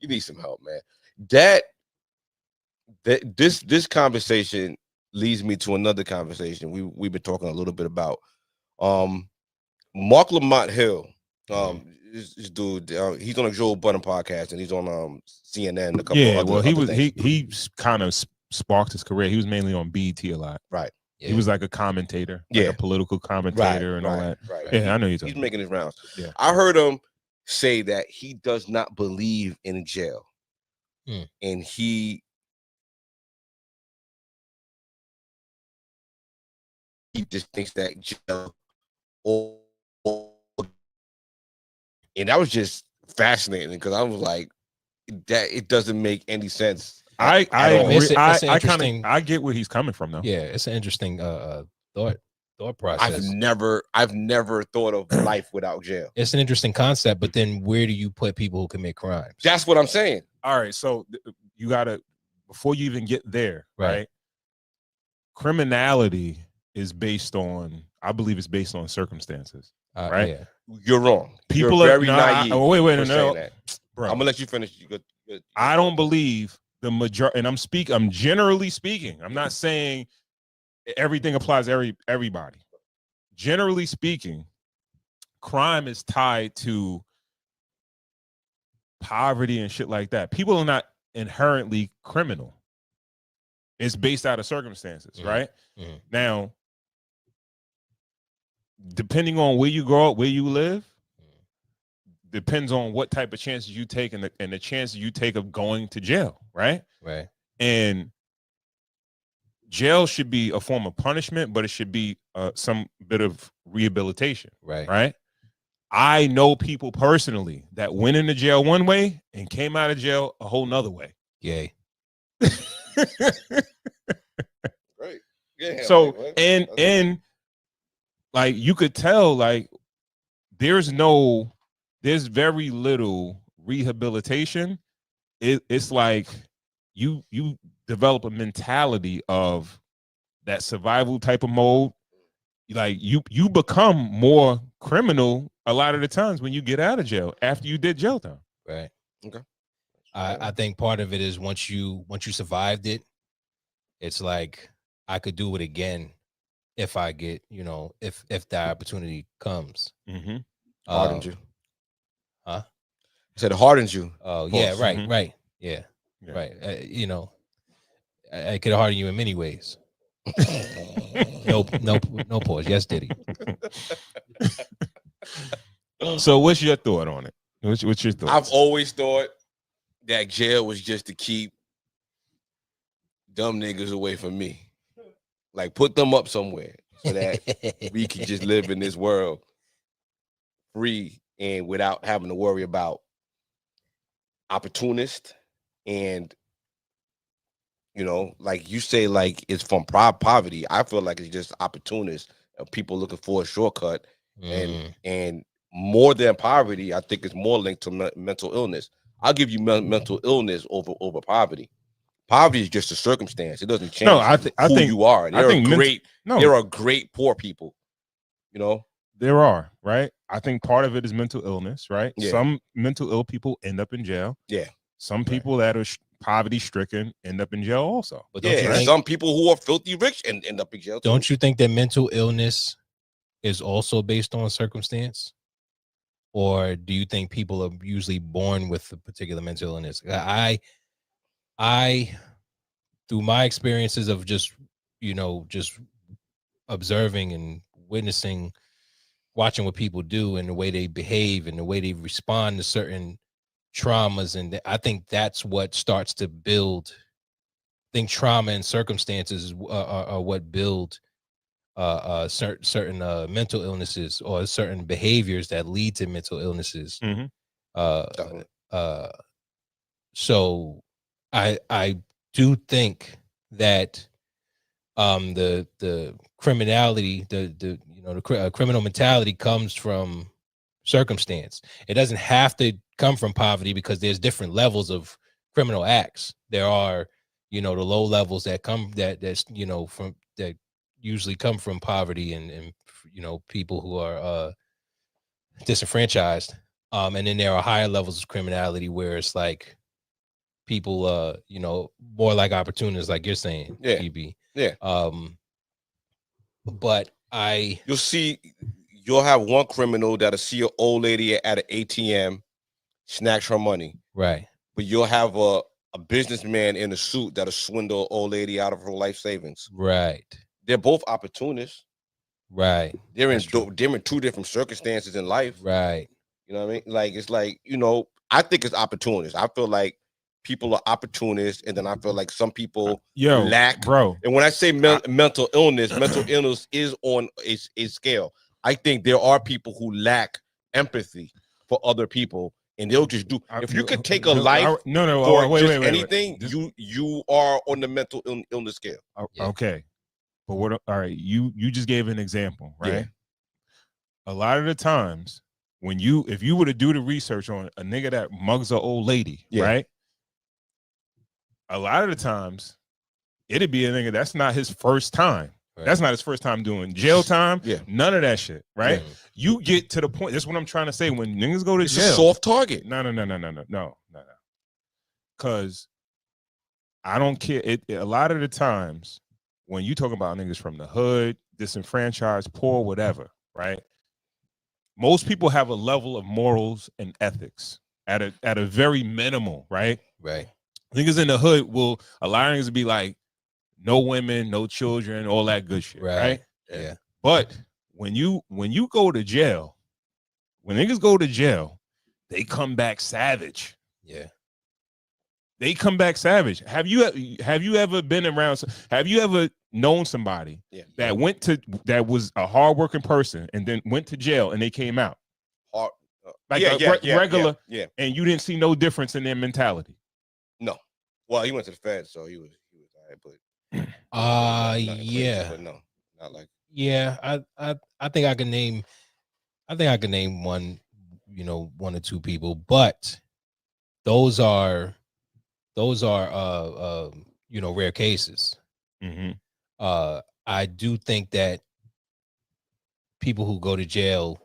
You need some help, man. This conversation leads me to another conversation we've been talking a little bit about. Marc Lamont Hill, this dude, he's on a Joe Budden podcast and he's on CNN. He kind of sparked his career. He was mainly on BET a lot, right? Yeah. He was like a commentator, a political commentator, and all that. Right. Yeah, I know he's making his rounds. Yeah, I heard him say that he does not believe in jail, and he just thinks that jail, and that was just fascinating because I was like, that it doesn't make any sense. I get where he's coming from though. Yeah, it's an interesting thought process. I've never thought of life without jail. It's an interesting concept, but then where do you put people who commit crimes? That's what I'm saying. All right, so you gotta, before you even get there, right? Criminality is based on, I believe it's based on circumstances, right? Yeah. You're wrong. People You're are very naive. No. Bro, I'm gonna let you finish. Good. I don't believe the majority, and I'm generally speaking. I'm not saying everything applies to everybody. Generally speaking, crime is tied to poverty and shit like that. People are not inherently criminal. It's based out of circumstances, right? Now, depending on where you grow up, where you live, depends on what type of chances you take and the chances you take of going to jail, right? Right. And jail should be a form of punishment, but it should be some bit of rehabilitation, right? I know people personally that went into jail one way and came out of jail a whole nother way. Yay. Right. Yeah. So and like you could tell, like there's very little rehabilitation. It's like you develop a mentality of that survival type of mode. Like you become more criminal a lot of the times when you get out of jail after you did jail time. Right. Okay. I think part of it is once you survived it, it's like I could do it again if I get, if the opportunity comes. Hardens you. Huh? I said it hardens you. Oh, yeah, right. Yeah. Right. I could harden you in many ways. No pause. Yes, Diddy. So what's your thought on it? What's your thought? I've always thought that jail was just to keep dumb niggas away from me. Like put them up somewhere so that we can just live in this world free and without having to worry about opportunists and like you say, like it's from poverty. I feel like it's just opportunists and people looking for a shortcut and more than poverty. I think it's more linked to mental illness. I'll give you mental illness over poverty. Poverty is just a circumstance. It doesn't change I think you are. There are great poor people, There are, right? I think part of it is mental illness, right? Yeah. Some mental ill people end up in jail. Yeah. Some people that are poverty stricken end up in jail also. But some people who are filthy rich and end up in jail too. Don't you think that mental illness is also based on circumstance? Or do you think people are usually born with a particular mental illness? I through my experiences of just observing and witnessing, watching what people do and the way they behave and the way they respond to certain traumas, and I think that's what starts to build. I think trauma and circumstances are what build certain mental illnesses or certain behaviors that lead to mental illnesses. So I do think that the criminality, the criminal mentality comes from circumstance. It doesn't have to come from poverty because there's different levels of criminal acts. There are, the low levels that come that's from that usually come from poverty and people who are disenfranchised. And then there are higher levels of criminality where it's like people, you know, more like opportunists, like you're saying, Yeah. PB. Yeah. But you'll have one criminal that'll see an old lady at an ATM, snatch her money. Right. But you'll have a businessman in a suit that'll swindle an old lady out of her life savings. Right. They're both opportunists. Right. They're in two different circumstances in life. Right. You know what I mean? Like, it's like, you know, I think it's opportunists. I feel like people are opportunists, and then I feel like some people lack. Bro. And when I say mental illness is on a scale. I think there are people who lack empathy for other people, and they'll just do. If you could take a life, wait, anything, you are on the mental illness scale. Okay, but what? All right, you just gave an example, right? Yeah. A lot of the times, if you were to do the research on a nigga that mugs an old lady, right? A lot of the times, it'd be a nigga that's not his first time. Right. That's not his first time doing jail time. Yeah. None of that shit, right? Yeah. You get to the point. That's what I'm trying to say. When niggas go to jail, it's a soft target. No. Because I don't care. A lot of the times when you talk about niggas from the hood, disenfranchised, poor, whatever, right? Most people have a level of morals and ethics at a very minimal, right? Right. Niggas in the hood will allow niggas to be like, no women, no children, all that good shit, right? Yeah. But when you go to jail, when niggas go to jail, they come back savage. Yeah. They come back savage. Have you ever been around? Have you ever known somebody that was a hardworking person and then went to jail and they came out regular, and you didn't see no difference in their mentality? No. Well, he went to the Fed, so he was all right, but. Yeah. But no, not like. Yeah, I think I can name one, you know, one or two people, but those are you know, rare cases. Mm-hmm. I do think that people who go to jail,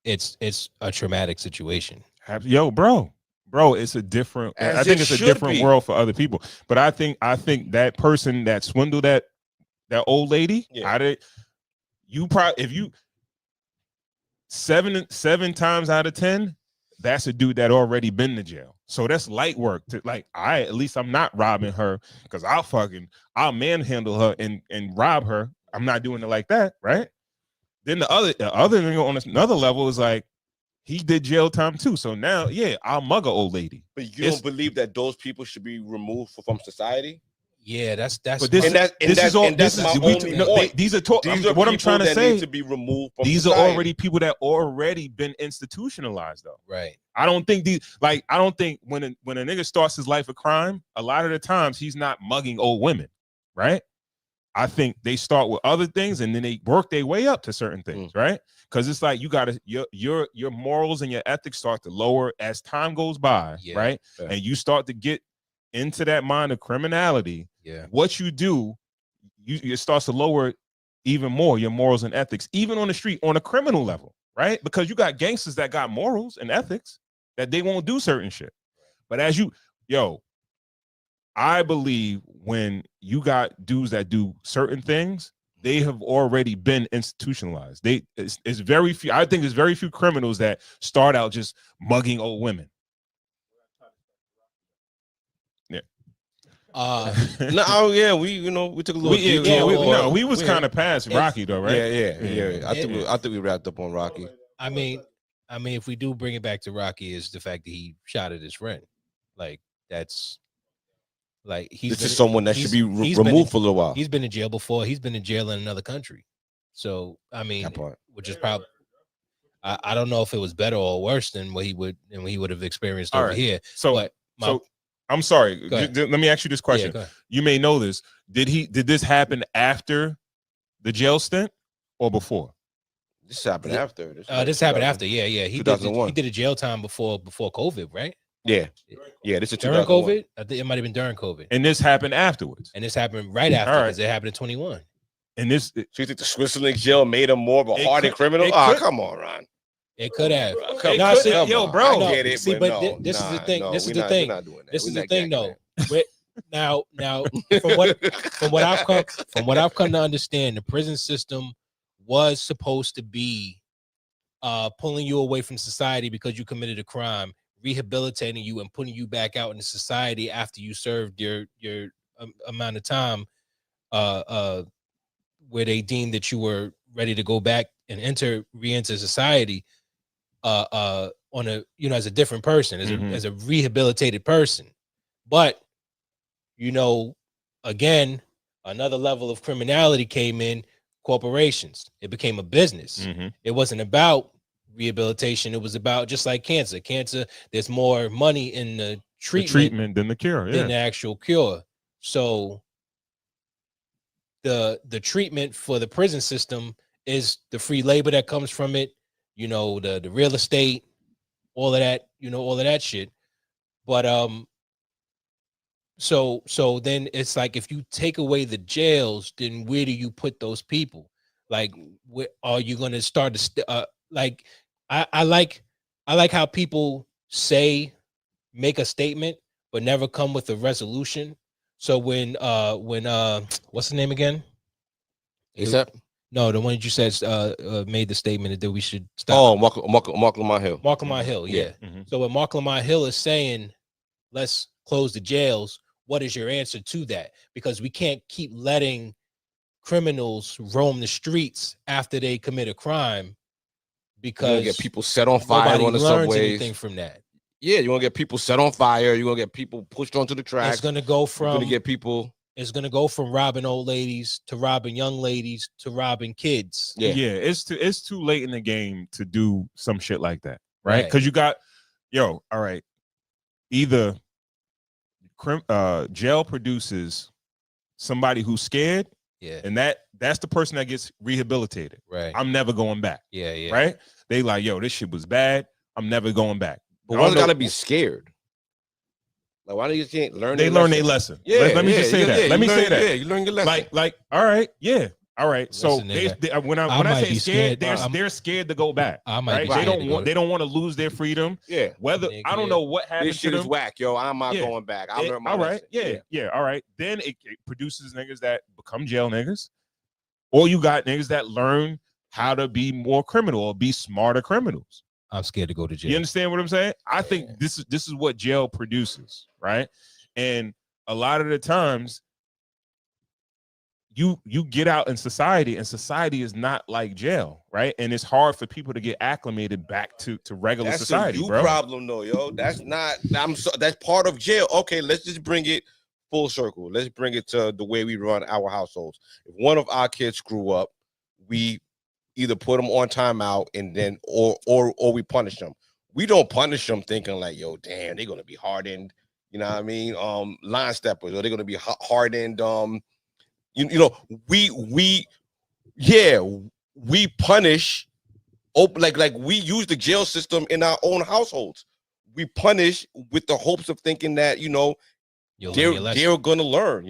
it's a traumatic situation. Yo, bro, it's a different. I think it's a different world for other people. But I think that person that swindled that old lady, you probably, if you 7 times out of 10, that's a dude that already been to jail. So that's light work. At least I'm not robbing her, because I'll manhandle her and rob her. I'm not doing it like that, right? Then the other thing on another level is like, he did jail time too. So now, I'll mug an old lady. But you don't believe that those people should be removed from society? Yeah, that's. But these are what I'm trying to say. Need to be removed from these society. Are already people that already been institutionalized, though. Right. I don't think when a nigga starts his life of crime, a lot of the times he's not mugging old women, right? I think they start with other things and then they work their way up to certain things, right? Because it's like you gotta your morals and your ethics start to lower as time goes by, right? Yeah. And you start to get into that mind of criminality. Yeah. What you do, it starts to lower even more your morals and ethics, even on the street, on a criminal level, right? Because you got gangsters that got morals and ethics that they won't do certain shit. But I believe when you got dudes that do certain things, they have already been institutionalized. It's very few. I think there's very few criminals that start out just mugging old women. Yeah. We took a little. We was kind of past Rocky though, right? Yeah. I think we wrapped up on Rocky. I mean, if we do bring it back to Rocky, is the fact that he shot at his friend. Like, that's. Like, this is someone that should be removed for a little while. He's been in jail before. He's been in jail in another country. So I mean, which is probably, I don't know if it was better or worse than what he would have experienced over here. So I'm sorry. Let me ask you this question. You may know this. Did this happen after the jail stint or before? This happened after. This happened after. Yeah. He 2001. He did a jail time before COVID, right? Yeah. This is during COVID. I think it might have been during COVID. And this happened afterwards. And this happened right after, because it happened in 21. And this, so you think the Switzerland jail made him more of a hardened criminal? Come on, Ron. It could have. Yo, bro. I get it, see, but but this is the thing. No, this is we're the thing. We're not doing that. This We're is the not thing, jacking though. Now, from what I've come to understand, the prison system was supposed to be pulling you away from society because you committed a crime, rehabilitating you and putting you back out into society after you served your amount of time, where they deemed that you were ready to go back and re-enter society, on a, as a different person, as a rehabilitated person. But again, another level of criminality came in. Corporations. It became a business. It wasn't about rehabilitation. It was about, just like cancer. There's more money in the treatment than the cure, than the actual cure. So the treatment for the prison system is the free labor that comes from it, the real estate, all of that, all of that shit. But so then it's like, if you take away the jails, then where do you put those people? Like, where are you going to start to like? I like how people make a statement but never come with a resolution. So when what's the name again? Except no, the one that you said made the statement that we should stop. Oh, Marc Lamont Hill. Marc Lamont Hill, yeah. So when Marc Lamont Hill is saying, let's close the jails, what is your answer to that? Because we can't keep letting criminals roam the streets after they commit a crime, because you get people set on fire on the subways. Anything from that. Yeah, you want to get people set on fire. You're gonna get people pushed onto the tracks. It's gonna go from It's gonna go from robbing old ladies to robbing young ladies to robbing kids. Yeah. It's too late in the game to do some shit like that, right? Because you got, all right, either jail produces somebody who's scared, and that's the person that gets rehabilitated. Right. I'm never going back. Yeah. Right. They like, this shit was bad. I'm never going back. But why gotta be scared? Like, why do you can't learn? They learn their lesson. Yeah. Let me just say that. Let me say that. Yeah, you learn your lesson. Like, all right, yeah. All right, so when I say scared, they're scared to go back. Right? They don't want to lose their freedom. Yeah. Whether I don't know what happens. This shit is whack, yo. I'm not going back. I learned my lesson. Yeah. All right. Then it produces niggas that become jail niggas, or you got niggas that learn how to be more criminal or be smarter criminals. I'm scared to go to jail. You understand what I'm saying? I think this is what jail produces, right? And a lot of the times, you get out in society, and society is not like jail, right? And it's hard for people to get acclimated back to regular society. That's a you problem, though, yo. That's not. That's part of jail. Okay, let's just bring it full circle. Let's bring it to the way we run our households. If one of our kids screw up, we either put them on timeout and then or we punish them. We don't punish them thinking like, yo, damn, they're gonna be hardened. You know what I mean? Line steppers, or they're gonna be hardened. We punish. Like we use the jail system in our own households. We punish with the hopes of thinking that they're gonna learn.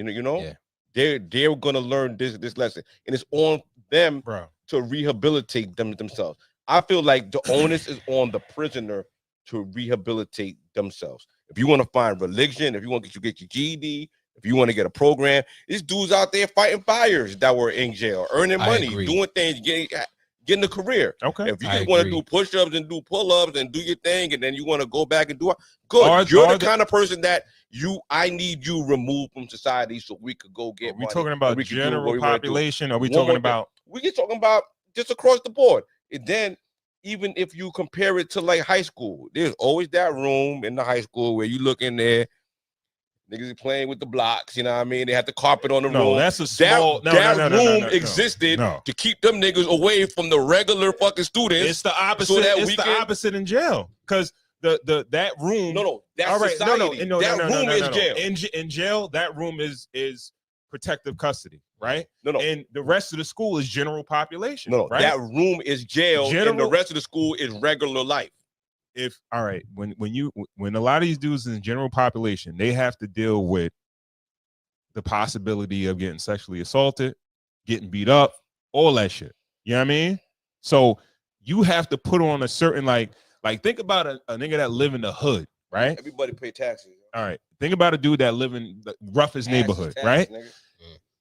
They're gonna learn this lesson, and it's on them, bro, to rehabilitate themselves. I feel like the onus is on the prisoner to rehabilitate themselves. If you want to find religion, if you want to get your GED, if you want to get a program, there's dudes out there fighting fires that were in jail, earning money, doing things, getting a career. Okay. If you just want to do push-ups and do pull-ups and do your thing, and then you want to go back and do it, good. You're the kind of person that I need you removed from society so we could go get money. Are we talking about general population? Are we talking about? We get talking about just across the board. And then even if you compare it to like high school, there's always that room in the high school where you look in there, niggas are playing with the blocks, you know what I mean? They had the carpet on the room. No, that's a small. That room existed to keep them niggas away from the regular fucking students. It's the opposite. So it's the opposite in jail, because that room. No, that's society. That room is jail. In jail, that room is protective custody, right? No. And the rest of the school is general population. No, right? That room is jail, and the rest of the school is regular life. When a lot of these dudes in the general population, they have to deal with the possibility of getting sexually assaulted, getting beat up, all that shit. You know what I mean? So you have to put on a certain like think about a nigga that live in the hood, right? Everybody pay taxes. All right. Think about a dude that live in the roughest neighborhood, right? Nigga.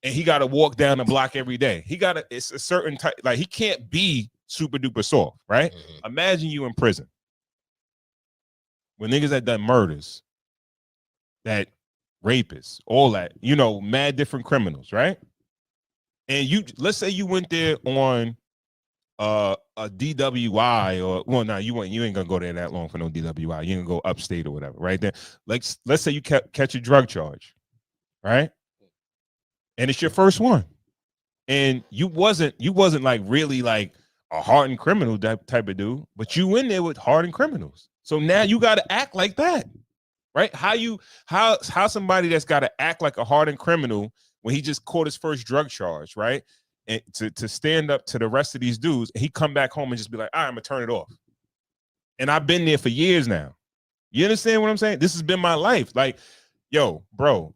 And he got to walk down the block every day. It's a certain type, like he can't be super duper soft, right? Imagine you in prison with niggas that done murders, that rapists, all that, mad different criminals, right? And let's say you went there on a DWI or you ain't gonna go there that long for no DWI. You ain't gonna go upstate or whatever, right? Then let's say you catch a drug charge, right? And it's your first one, and you wasn't like really like a hardened criminal type of dude, but you in there with hardened criminals. So now you got to act like that, right? How somebody that's got to act like a hardened criminal when he just caught his first drug charge, right? And to stand up to the rest of these dudes, and he come back home and just be like, all right, I'm gonna turn it off. And I've been there for years now. You understand what I'm saying? This has been my life. Like, yo, bro.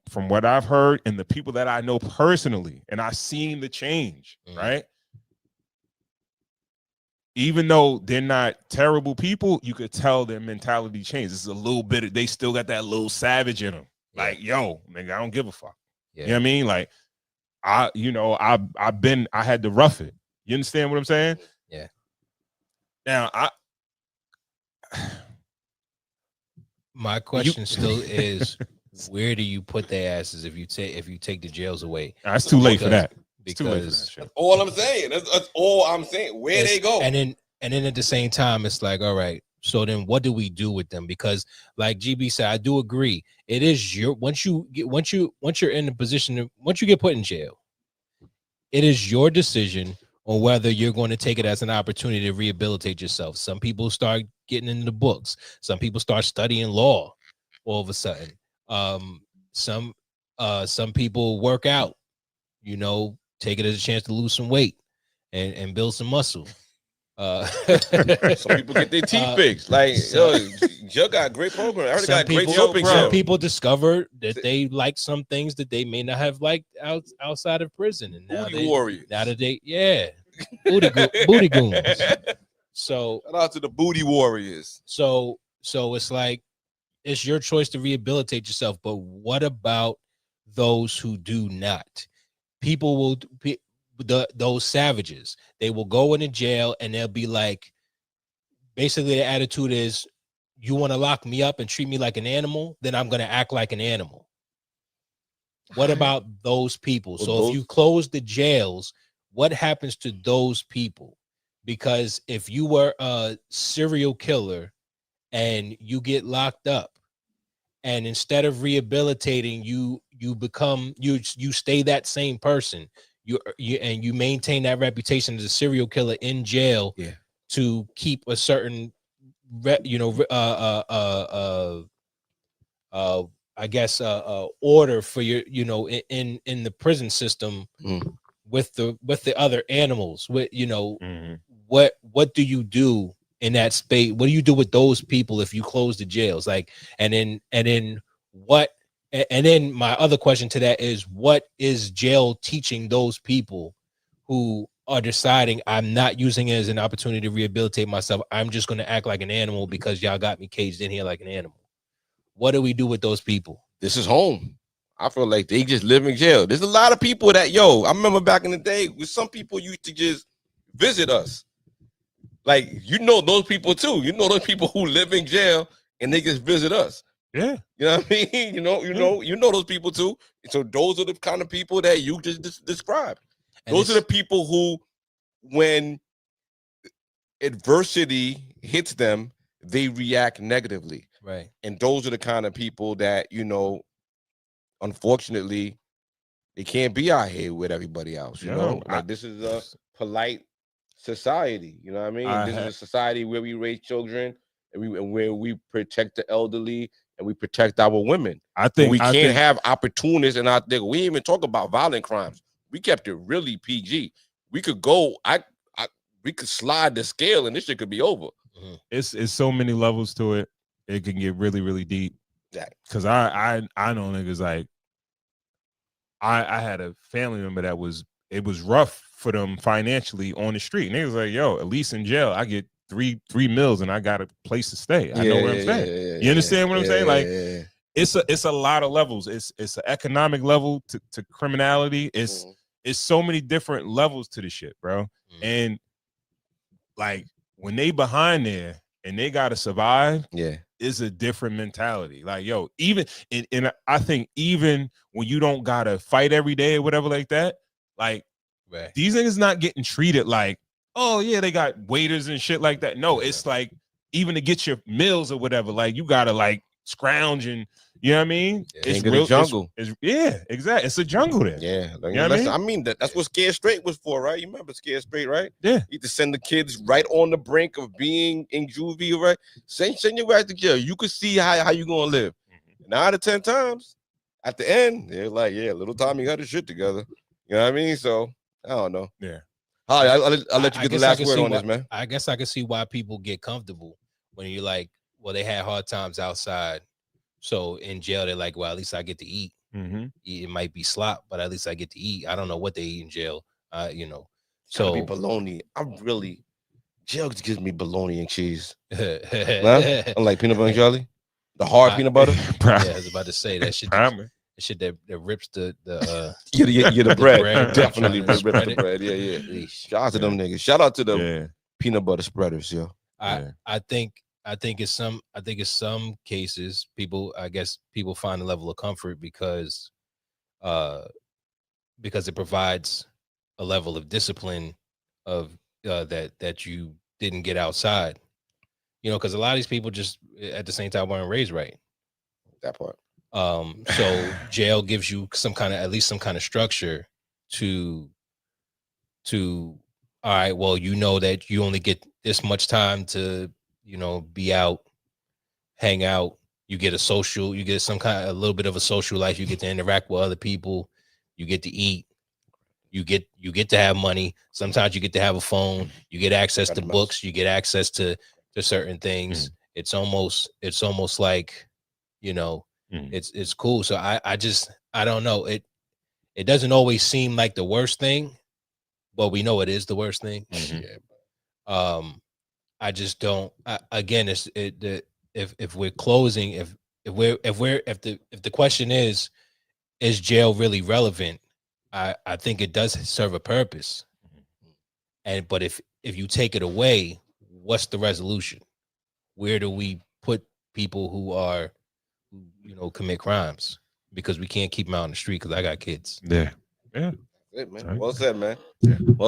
From what I've heard and the people that I know personally, and I've seen the change, right? Even though they're not terrible people, you could tell their mentality changed. This is a little bit, they still got that little savage in them. Like, yo, nigga, I don't give a fuck. Yeah. You know what I mean? Like, I had to rough it. You understand what I'm saying? Yeah. Now, my question still is, where do you put their asses if you take the jails away? It's too late for that. Because that's all I'm saying. That's all I'm saying. Where they go, and then at the same time, it's like, all right. So then, what do we do with them? Because, like GB said, I do agree. It is once you're in the position once you get put in jail, it is your decision on whether you're going to take it as an opportunity to rehabilitate yourself. Some people start getting into the books. Some people start studying law. All of a sudden. Some people work out, take it as a chance to lose some weight and build some muscle. Some people get their teeth fixed. Like, Joe got a great program. I heard got great jumping. Some people discover that they like some things that they may not have liked outside of prison, and now warriors. Now that booty goons. So shout out to the booty warriors. So it's like, it's your choice to rehabilitate yourself, but what about those who do not? People will be those savages. They will go into jail and they'll be like, basically the attitude is, you want to lock me up and treat me like an animal, then I'm going to act like an animal. What about those people? So if you close the jails, what happens to those people? Because if you were a serial killer and you get locked up, and instead of rehabilitating, you stay that same person, you maintain that reputation as a serial killer in jail, to keep a certain order for your, in the prison system, with the other animals, with what do you do in that space? What do you do with those people if you close the jails? Like, and then my other question to that is, what is jail teaching those people who are deciding, I'm not using it as an opportunity to rehabilitate myself, I'm just going to act like an animal because y'all got me caged in here like an animal? What do we do with those people? This is home. I feel like they just live in jail. There's a lot of people that, I remember back in the day, with some people used to just visit us. Like, those people too. Those people who live in jail and they just visit us. Yeah. You know what I mean? You know those people too. So those are the kind of people that you just described. And those are the people who, when adversity hits them, they react negatively. Right. And those are the kind of people that, unfortunately, they can't be out here with everybody else. This is a polite society. You know what I mean? This is a society where we raise children and where we protect the elderly and we protect our women. I think we can't have opportunists in our thing. We didn't even talk about violent crimes. We kept it really PG. We could go, we could slide the scale and this shit could be over. It's so many levels to it. It can get really, really deep. Yeah. Cause I know niggas like, I had a family member it was rough for them financially on the street. And they was like, yo, at least in jail, I get three meals and I got a place to stay. I know what I'm saying. You understand what I'm saying? Like it's a lot of levels. It's an economic level to criminality. It's so many different levels to the shit, bro. And like when they behind there and they gotta survive, it's a different mentality. Like, yo, even and I think even when you don't gotta fight every day or whatever like that, like these niggas not getting treated like, oh yeah, they got waiters and shit like that. No, it's like even to get your meals or whatever, like you gotta like scrounge and you know what I mean? It's real jungle. It's exactly. It's a jungle there. Yeah, like, you know what I mean that's what Scared Straight was for, right? You remember Scared Straight, right? Yeah. You to send the kids right on the brink of being in juvie, right? Send your ass to jail. You could see how you gonna live. 9 out of 10 times, at the end, they're like, yeah, little Tommy got his shit together. You know what I mean? So I don't know. Yeah. Holly, I'll let you get the last word on this, man. I guess I can see why people get comfortable when you're like, well, they had hard times outside. So in jail, they're like, well, at least I get to eat. It might be slop, but at least I get to eat. I don't know what they eat in jail. You know. So be bologna. Jail gives me bologna and cheese. Huh? Like peanut butter and jelly. The hard peanut butter. Yeah, I was about to say that shit. That shit that rips the the bread. Definitely rips the bread. Yeah. Shout out to them niggas. Shout out to the peanut butter spreaders, yo. I think it's some cases people find a level of comfort because it provides a level of discipline of that you didn't get outside. You know, because a lot of these people just at the same time weren't raised right. That part. So jail gives you at least some kind of structure to all right, well, you know that you only get this much time to, you know, be out, hang out. You get a little bit of a social life. You get to interact with other people. You get to eat. You get to have money. Sometimes you get to have a phone. You get access to books. You get access to certain things. It's almost like, you know, it's cool. So I don't know. It doesn't always seem like the worst thing, but we know it is the worst thing. I just don't. Again, if we're closing, if the question is jail really relevant? I think it does serve a purpose. But if you take it away, what's the resolution? Where do we put people who you know, commit crimes? Because we can't keep them out on the street because I got kids. Yeah. It, man. Well said, man. Yeah. Well